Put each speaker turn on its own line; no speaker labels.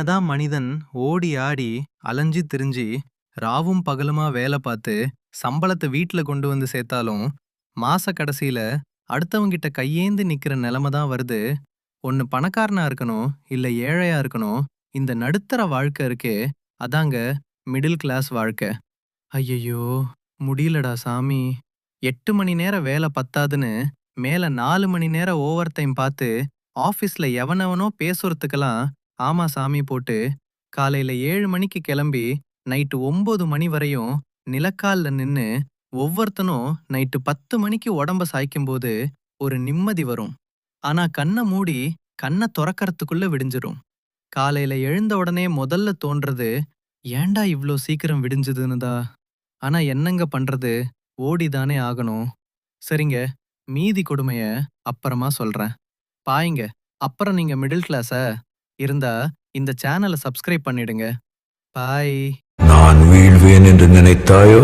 என்னதான் மனிதன் ஓடி ஆடி அலைஞ்சு திரிஞ்சு ராவும் பகலுமா வேலை பார்த்து சம்பளத்தை வீட்ல கொண்டு வந்து சேர்த்தாலும் மாச கடைசியில அடுத்தவங்கிட்ட கையேந்து நிக்கிற நிலைமை தான் வருது. ஒன்னு பணக்காரனா இருக்கணும் இல்ல ஏழையா இருக்கணும். இந்த நடுத்தர வாழ்க்கை இருக்கே, அதாங்க மிடில் கிளாஸ் வாழ்க்கை. ஐயையோ, முடியலடா சாமி. 8 மணி நேரம் வேலை பத்தாதுன்னு மேல 4 மணி நேரம் ஓவர் டைம் பார்த்து ஆபீஸ்ல எவனவனோ பேசுறதுக்கெல்லாம் ஆமா சாமி போட்டு காலையில 7 மணிக்கு கிளம்பி நைட்டு 9 மணி வரையும் நிலக்கால்ல நின்னு ஒவ்வொருத்தனும் நைட்டு 10 மணிக்கு உடம்ப சாய்க்கும்போது ஒரு நிம்மதி வரும். ஆனா கண்ண மூடி கண்ண தொறக்கறதுக்குள்ள விடிஞ்சிரும். காலையில எழுந்த உடனே முதல்ல தோன்றது, ஏன்டா இவ்ளோ சீக்கிரம் விடிஞ்சதுன்னுதா. ஆனா என்னங்க பண்றது, ஓடிதானே ஆகணும். சரிங்க, மீதி கொடுமைய அப்புறமா சொல்றேன். பாய்ங்க. அப்புறம் நீங்க மிடில் கிளாஸா இருந்தா இந்த சேனலை சப்ஸ்கிரைப் பண்ணிடுங்க. பாய்.
நான் வீழ்வேன் என்று நினைத்தாயோ?